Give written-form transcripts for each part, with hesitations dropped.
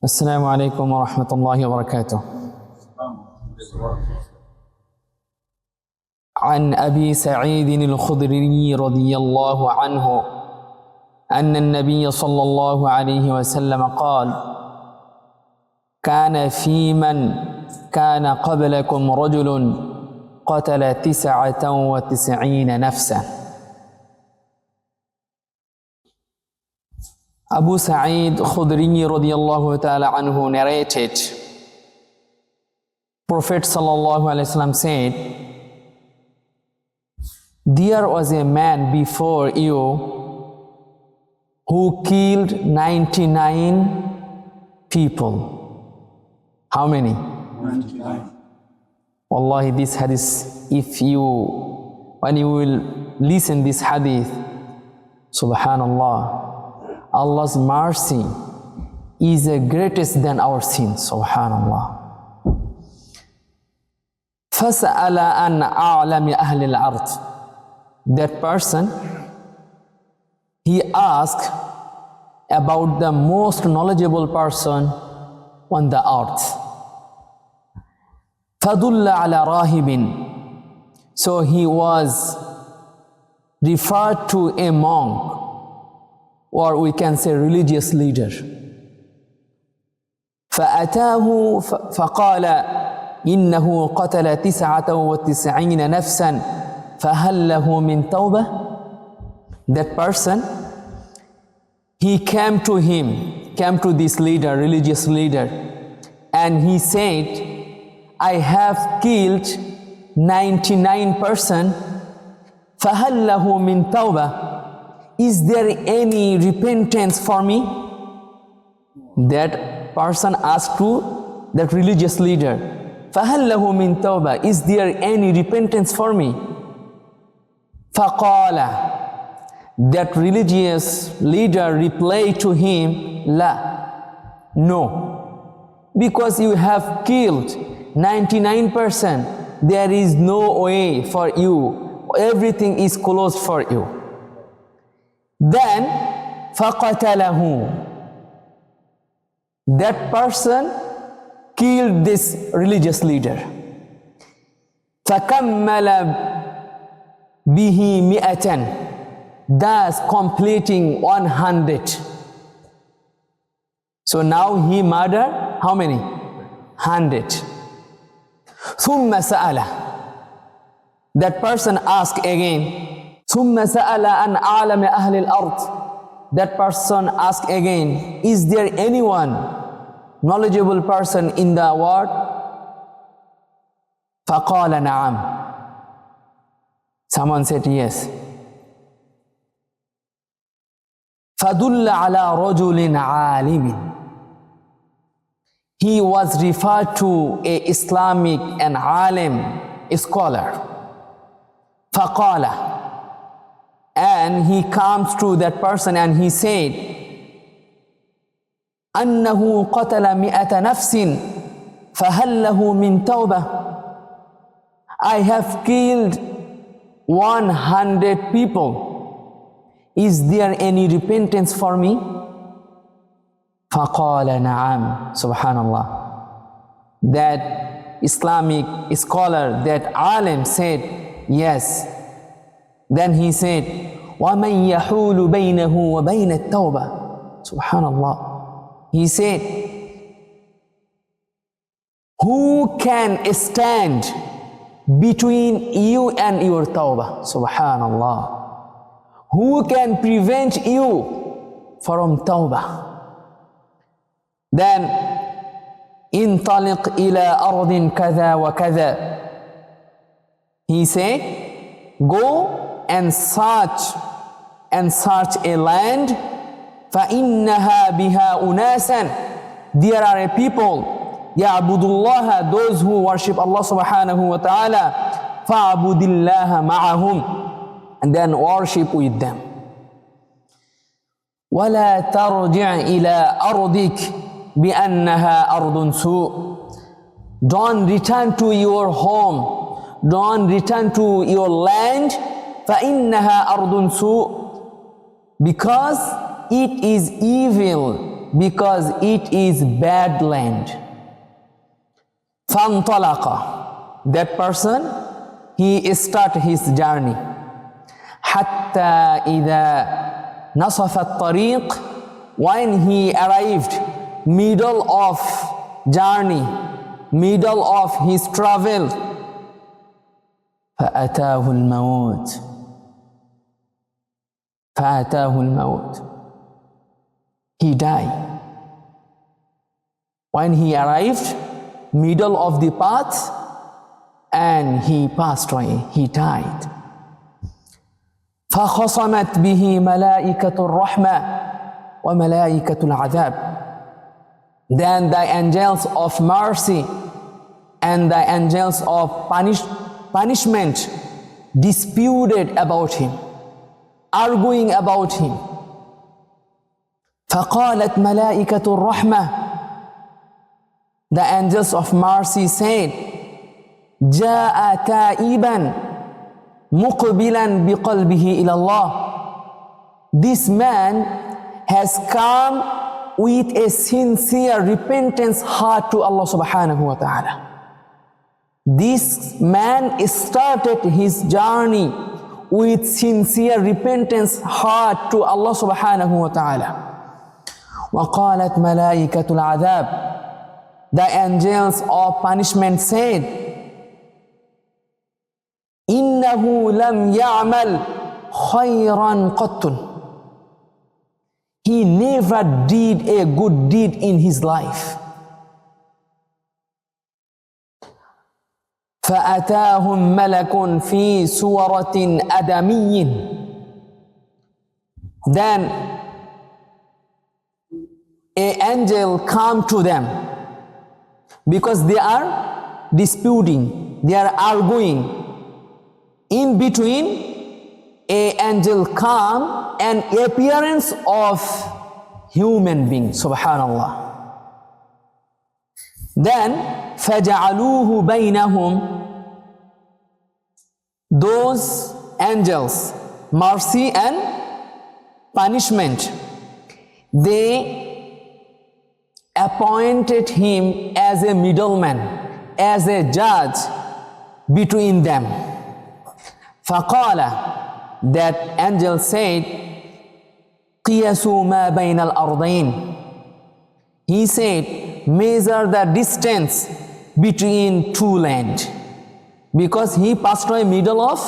السلام عليكم ورحمة الله وبركاته. عن أبي سعيد الخدري رضي الله عنه أن النبي صلى الله عليه وسلم قال: كان في من كان قبلكم رجل قتل 99 نفسا. Abu Sa'id Khudri radiyallahu ta'ala anhu narrated, Prophet sallallahu alaihi wasallam said, there was a man before you who killed 99 people. How many? 99. Wallahi, this hadith, when you will listen this hadith, subhanallah, Allah's mercy is greatest than our sins, subhanallah. فَسَأَلَ أَنْ أَعْلَمِ أَهْلِ الْأَرْضِ. That person, he asked about the most knowledgeable person on the earth. فَدُلَّ عَلَى رَاهِبٍ. So he was referred to a monk, or we can say religious leader. فأتاه فقال إنه قتل 99 نفسا فهل له من توبة. That person, he came to this leader, religious leader, and he said, I have killed 99%. فهل له من توبة. Is there any repentance for me? That person asked to that religious leader, فَهَلْ لَهُ مِن تَوْبَةٍ. Is there any repentance for me? فَقَالَ. That religious leader replied to him, لَا. No. Because you have killed 99%, there is no way for you. Everything is closed for you. Then, فَقَتَلَهُ. That person killed this religious leader. فَكَمَّلَ بِهِ مِئَةً. Thus completing 100. So now he murdered how many? 100. ثُمَّ سَأَلَ. That person asked again, ثُمَّ سَأَلَ أَنْ أَعْلَمِ أَهْلِ الْأَرْضِ. That person asked again, is there anyone knowledgeable person in the world? فَقَالَ نَعَمْ. Someone said yes. فَدُلَّ عَلَى رَجُلٍ عَالِمٍ. He was referred to a Islamic and alim, a scholar. فَقَالَ. And he comes to that person and he said, أنه قتل 100 نفس فهل له من توبة. I have killed 100 people. Is there any repentance for me? فقال نعم. Subhanallah. That Islamic scholar, that alim said, yes. Then he said, وَمَنْ يَحُولُ بَيْنَهُ وَبَيْنَ التَّوْبَةِ. Subhanallah. He said, who can stand between you and your tawbah? Subhanallah. Who can prevent you from tawbah? Then, انطلق إلى أرض كذا وكذا. He said, go and search a land. فَإِنَّهَا بِهَا أُنَاسًا. There are a people, يَعْبُدُ اللَّهَ, those who worship Allah subhanahu wa ta'ala. فَعْبُدِ اللَّهَ مَعَهُمْ. And then worship with them. وَلَا تَرْجِعْ إِلَىٰ أَرْضِكَ بِأَنَّهَا أَرْضٌ سُوءٍ. Don't return to your home. Don't return to your land. فَإِنَّهَا أَرْضٌ سُوءٍ. Because it is evil because it is bad land. فانطلق, that person, he start his journey. حتى إذا نصف الطريق, when he arrived middle of journey, middle of his travel, فأتاه الموت, فأتاه الموت, he died. When he arrived middle of the path and he passed away, he died. فخصمت به ملائكة الرحمة وملائكة العذاب. Then the angels of mercy and the angels of punishment disputed about him, arguing about him. فقالت ملائكة الرحمة, the angels of mercy said, جاء تائبا مقبلا بقلبه إلى الله. This man has come with a sincere repentance heart to Allah subhanahu wa ta'ala. This man started his journey with sincere repentance heart to Allah subhanahu wa ta'ala. وقالت ملائكة العذاب, the angels of punishment said, إنه لم يعمل خيرا قط. He never did a good deed in his life. فأتاهم ملك في سورة آدمي. Then an angel come to them because they are disputing, they are arguing. In between, an angel come and appearance of human being, subhanallah. Then فَجَعَلُوهُ بَيْنَهُمْ, those angels, mercy and punishment, they appointed him as a middleman, as a judge between them. فَقَالَ, that angel said, قِيَسُوا مَا بَيْنَ الْأَرْضَيْنِ. He said, measure the distance between two land, because he passed through a middle of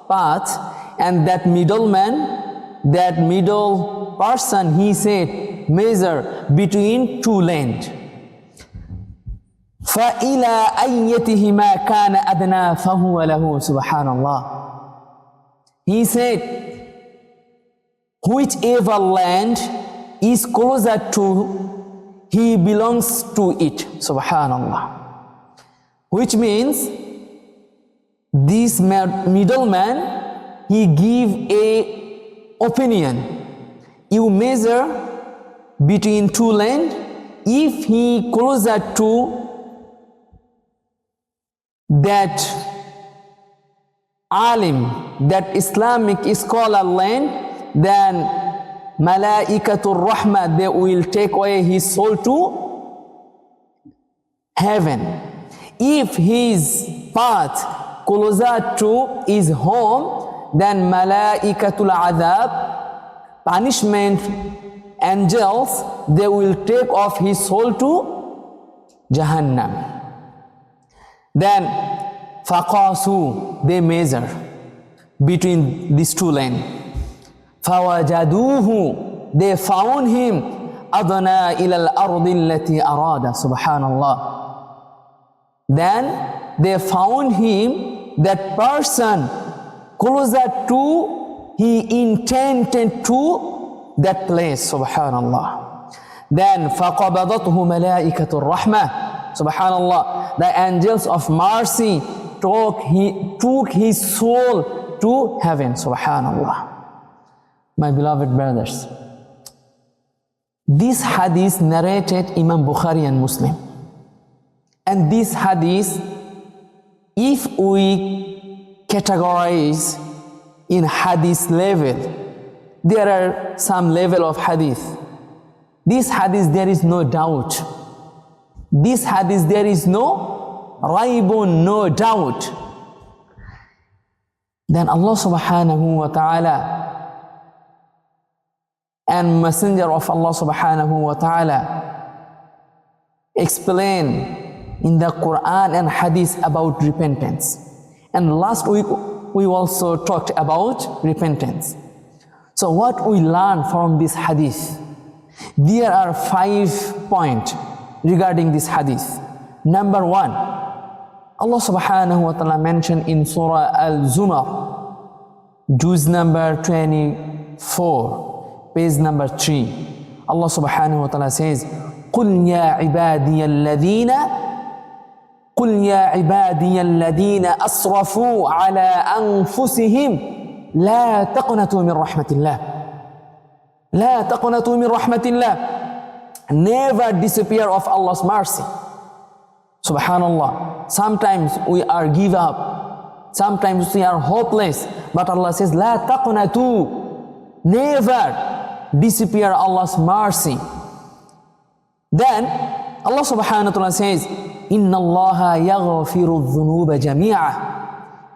path, and that middleman, that middle person, he said, measure between two land. فَإِلَىٰ أَيَّتِهِمَا كَانَ أَدْنَى فَهُوَ لَهُ. Subhanallah. He said, whichever land is closer to, he belongs to it. Subhanallah. Which means this middleman, he give a opinion. You measure between two land, if he closer to that alim, that Islamic scholar land, then Malaikatul Rahmah, they will take away his soul to heaven. If his path closer to his home, then Malaikatul Adhab, punishment angels, they will take off his soul to Jahannam. Then فَقَاسُوا, they measure between these two lands. فَوَجَدُوهُ, they found him أَضْنَى إِلَى الْأَرْضِ الَّتِي أَرَادَ. Subhanallah. Then they found him, that person, closer to, he intended to that place. Subhanallah. Then فَقَبَضَتْهُ مَلَائِكَةُ الرَّحْمَةِ. Subhanallah, the angels of mercy took his soul to heaven. Subhanallah. My beloved brothers, this hadith narrated Imam Bukhari and Muslim. And this hadith, if we categorize in hadith level, there are some level of hadith. This hadith there is no doubt. This hadith there is no raibun, no doubt. Then Allah subhanahu wa ta'ala and Messenger of Allah subhanahu wa ta'ala explain in the Quran and hadith about repentance. And last week we also talked about repentance. So what we learn from this hadith? There are 5 points regarding this hadith. Number 1, Allah subhanahu wa ta'ala mentioned in Surah Al-Zumar, juz number 24, page number 3. Allah subhanahu wa ta'ala says, قُلْ يَا عِبَادِيَ الَّذِينَ أَسْرَفُوا عَلَىٰ أَنفُسِهِمْ لَا تَقْنَطُوا مِنْ رَحْمَةِ اللَّهِ لَا تَقْنَطُوا مِنْ رَحْمَةِ اللَّهِ. Never disappear of Allah's mercy. Subhanallah. Sometimes we are give up. Sometimes we are hopeless. But Allah says, لَا تَقْنَطُوا. Never disappear Allah's mercy. Then Allah subhanahu wa ta'ala says, Inna Allaha yaghfiru dhunuba jami'a.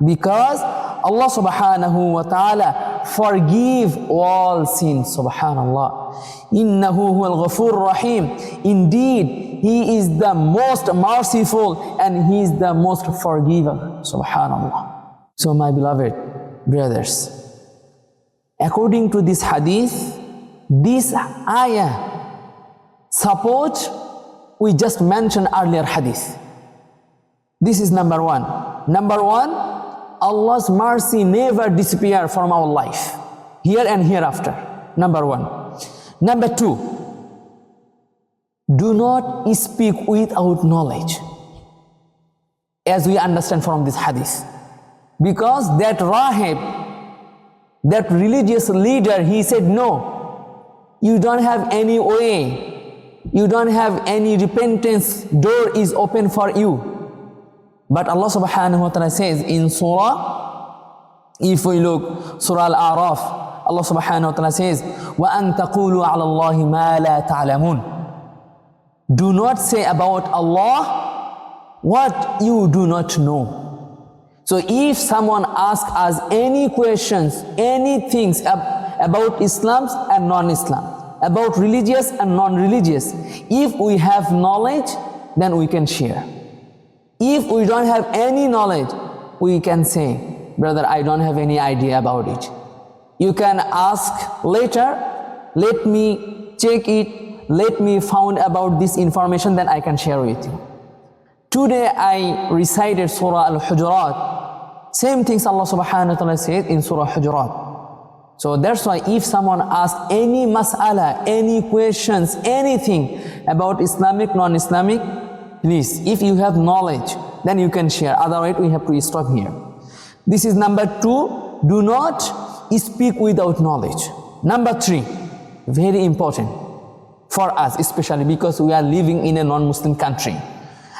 Because Allah subhanahu wa ta'ala forgive all sins. Subhanallah. Innahu huwal ghafur rahim. Indeed, He is the most merciful and He is the most forgiver. Subhanallah. So my beloved brothers, according to this hadith, this ayah support we just mentioned earlier hadith. This is number 1. Number 1, Allah's mercy never disappear from our life, here and hereafter. Number 1. Number 2, do not speak without knowledge, as we understand from this hadith. Because that rahib, that religious leader, he said, no, you don't have any way. You don't have any repentance, door is open for you. But Allah subhanahu wa ta'ala says in surah, if we look, Surah Al-A'raf, Allah subhanahu wa ta'ala says, وَأَن تَقُولُوا عَلَى اللَّهِ مَا لَا تَعْلَمُونَ. Do not say about Allah what you do not know. So if someone asks us any questions, any things about Islam and non-Islam, about religious and non-religious, if we have knowledge, then we can share. If we don't have any knowledge, we can say, brother, I don't have any idea about it. You can ask later, let me check it, let me find about this information, then I can share with you. Today I recited Surah Al-Hujurat. Same things Allah subhanahu wa ta'ala said in Surah Hujurat. So that's why if someone asks any mas'ala, any questions, anything about Islamic, non-Islamic, please, if you have knowledge, then you can share. Otherwise, we have to stop here. This is number 2, do not speak without knowledge. Number 3, very important for us, especially because we are living in a non-Muslim country.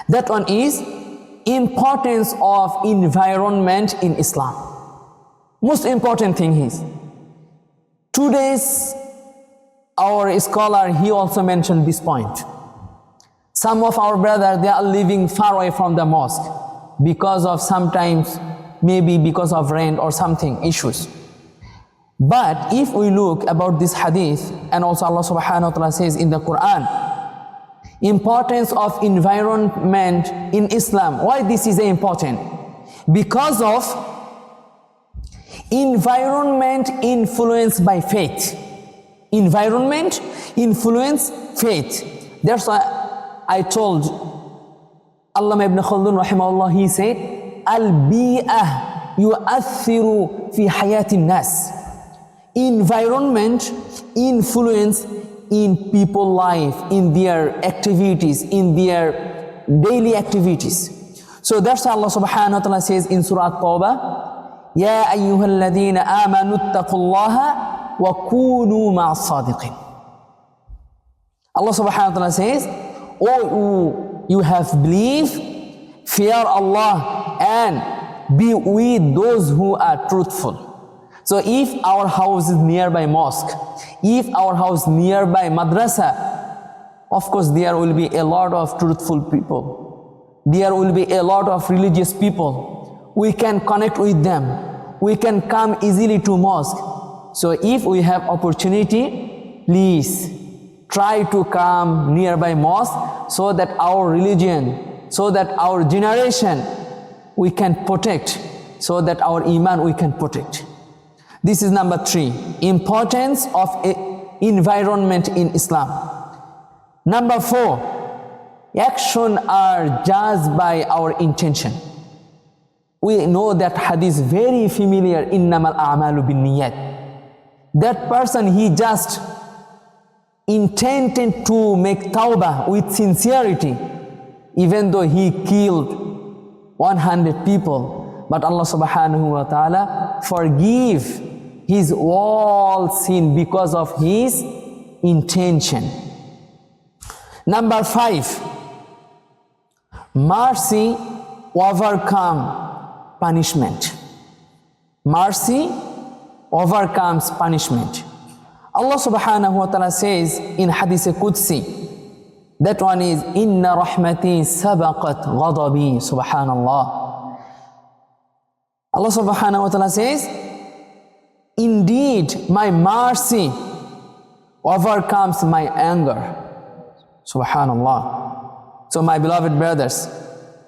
That one is importance of environment in Islam. Most important thing is, today's our scholar, he also mentioned this point. Some of our brothers, they are living far away from the mosque because of sometimes, maybe because of rain or something, issues. But if we look about this hadith, and also Allah subhanahu wa ta'ala says in the Quran, importance of environment in Islam. Why this is important? Because of environment influenced by faith. Environment influence faith. That's why I told Allama ibn Khaldun rahimahullah, he said, Al-bi'ah yu'athiru fi hayatin nas. Environment influence in people's life, in their activities, in their daily activities. So that's why Allah subhanahu wa ta'ala says in Surah Tawbah, Ya ayyuhalladhina amanu ittaqullaha wa kunu ma'as sadiqin. Allah subhanahu wa ta'ala says, oh, you have believed, fear Allah and be with those who are truthful. So if our house is nearby mosque, if our house nearby madrasa, Of course, there will be a lot of truthful people. There will be a lot of religious people. We can connect with them. We can come easily to mosque. So if we have opportunity, please try to come nearby mosque so that our religion, so that our generation we can protect, so that our iman we can protect. This is number 3, importance of environment in Islam. Number 4, action are judged by our intention. We know that hadith very familiar, innamal a'malu binniyat. That person, he just intended to make tawbah with sincerity, even though he killed 100 people, but Allah subhanahu wa ta'ala forgive his all sin because of his intention. Number 5, mercy overcome punishment. Mercy overcomes punishment. Allah subhanahu wa ta'ala says in Hadith Qudsi, that one is, Inna rahmati sabaqat ghadabi, subhanallah. Allah subhanahu wa ta'ala says, indeed my mercy overcomes my anger. Subhanallah. So my beloved brothers,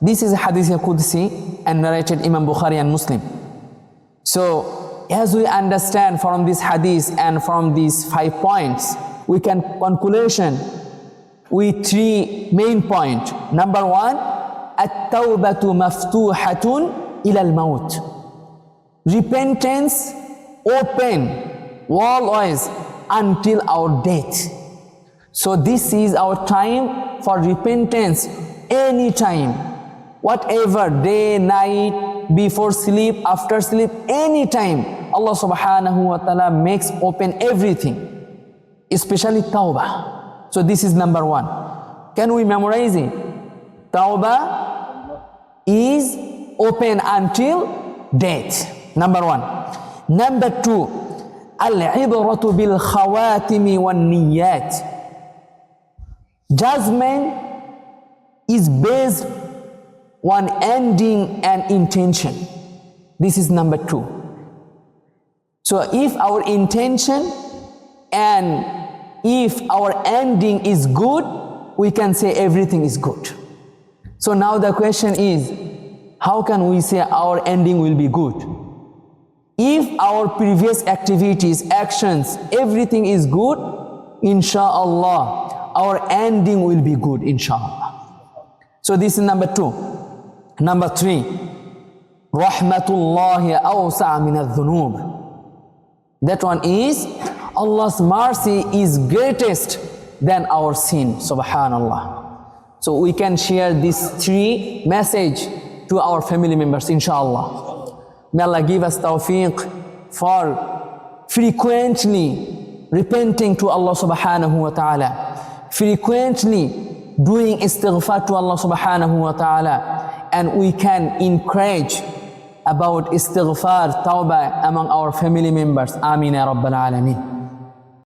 this is Hadith Qudsi and narrated Imam Bukhari and Muslim. So as we understand from this hadith and from these 5 points, we can conclusion with 3 main points. Number 1, at-tawbatu maftuhatun ila al-maut. Repentance open always until our death. So this is our time for repentance anytime. Whatever, day, night, before sleep, after sleep, anytime. Allah subhanahu wa ta'ala makes open everything, especially tawbah. So this is number 1. Can we memorize it? Tawbah is open until death. Number 1. Number 2, al-ibratu bil khawatimi wan niyat. Judgment is based on ending and intention. This is number 2. So if our intention and if our ending is good, we can say everything is good. So now the question is, how can we say our ending will be good? If our previous activities, actions, everything is good, inshallah, our ending will be good, inshallah. So this is number 2. Number 3, rahmatullahi awsa' min adh-dhunub. That one is, Allah's mercy is greatest than our sin, subhanallah. So we can share these 3 message to our family members, inshallah. May Allah give us tawfiq for frequently repenting to Allah subhanahu wa ta'ala, frequently doing istighfar to Allah subhanahu wa ta'ala, and we can encourage about istighfar, tawbah among our family members. Amin ya Rabbal Alameen.